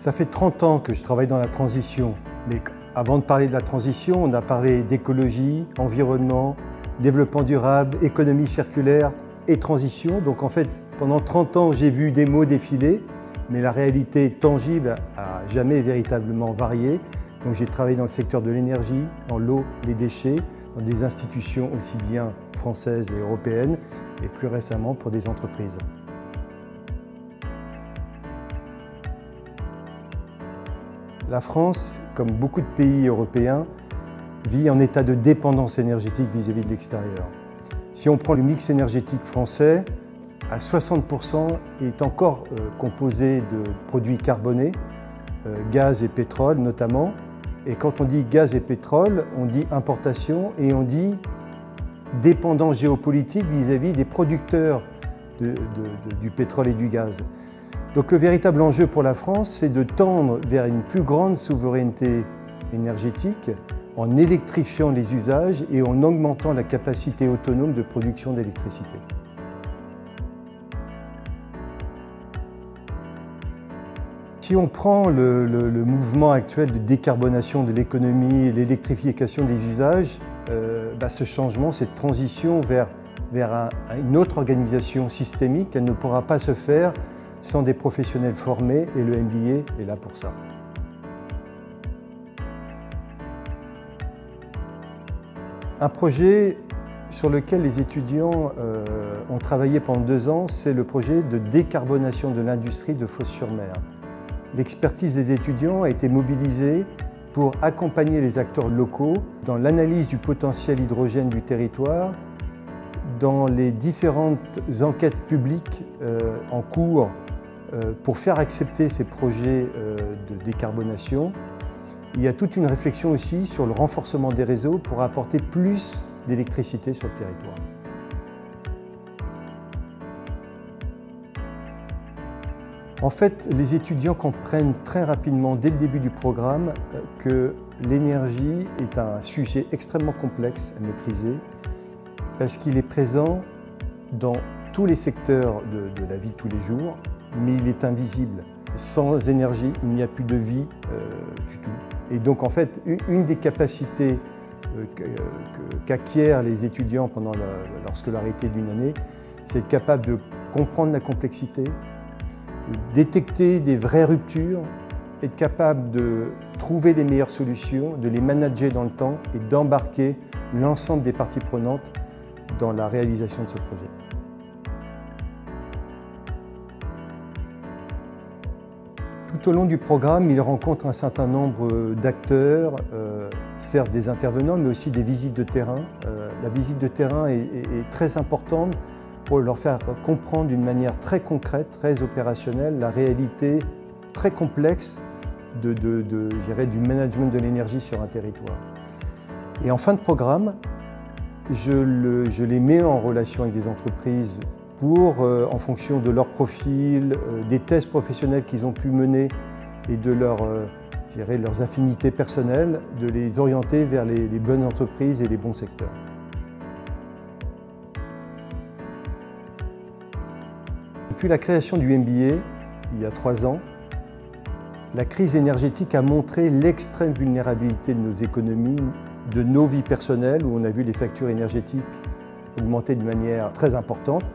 Ça fait 30 ans que je travaille dans la transition. Mais avant de parler de la transition, on a parlé d'écologie, environnement, développement durable, économie circulaire et transition. Donc en fait, pendant 30 ans, j'ai vu des mots défiler, mais la réalité tangible n'a jamais véritablement varié. Donc j'ai travaillé dans le secteur de l'énergie, dans l'eau, les déchets, dans des institutions aussi bien françaises et européennes, et plus récemment pour des entreprises. La France, comme beaucoup de pays européens, vit en état de dépendance énergétique vis-à-vis de l'extérieur. Si on prend le mix énergétique français, à 60% est encore composé de produits carbonés, gaz et pétrole notamment. Et quand on dit gaz et pétrole, on dit importation et on dit dépendance géopolitique vis-à-vis des producteurs du pétrole et du gaz. Donc le véritable enjeu pour la France, c'est de tendre vers une plus grande souveraineté énergétique en électrifiant les usages et en augmentant la capacité autonome de production d'électricité. Si on prend le mouvement actuel de décarbonation de l'économie et l'électrification des usages, ce changement, cette transition vers une autre organisation systémique, elle ne pourra pas se faire sans des professionnels formés et le MBA est là pour ça. Un projet sur lequel les étudiants ont travaillé pendant 2 ans, c'est le projet de décarbonation de l'industrie de Fos-sur-Mer. L'expertise des étudiants a été mobilisée pour accompagner les acteurs locaux dans l'analyse du potentiel hydrogène du territoire, dans les différentes enquêtes publiques en cours pour faire accepter ces projets de décarbonation. Il y a toute une réflexion aussi sur le renforcement des réseaux pour apporter plus d'électricité sur le territoire. En fait, les étudiants comprennent très rapidement, dès le début du programme, que l'énergie est un sujet extrêmement complexe à maîtriser parce qu'il est présent dans tous les secteurs de la vie de tous les jours, mais il est invisible. Sans énergie, il n'y a plus de vie du tout. Et donc, en fait, une des capacités qu'acquièrent les étudiants pendant leur scolarité d'une année, c'est être capable de comprendre la complexité, de détecter des vraies ruptures, être capable de trouver les meilleures solutions, de les manager dans le temps et d'embarquer l'ensemble des parties prenantes dans la réalisation de ce projet. Tout au long du programme, ils rencontrent un certain nombre d'acteurs, certes des intervenants, mais aussi des visites de terrain. La visite de terrain est très importante pour leur faire comprendre d'une manière très concrète, très opérationnelle, la réalité très complexe du management de l'énergie sur un territoire. Et en fin de programme, je les mets en relation avec des entreprises pour, en fonction de leur profil, des tests professionnels qu'ils ont pu mener et de leurs affinités personnelles, de les orienter vers les bonnes entreprises et les bons secteurs. Depuis la création du MBA, il y a 3 ans, la crise énergétique a montré l'extrême vulnérabilité de nos économies, de nos vies personnelles, où on a vu les factures énergétiques augmenter de manière très importante.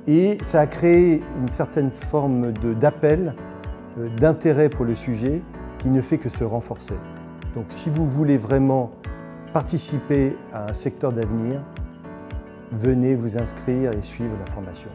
Et ça a créé une certaine forme d'appel, d'intérêt pour le sujet, qui ne fait que se renforcer. Donc si vous voulez vraiment participer à un secteur d'avenir, venez vous inscrire et suivre la formation.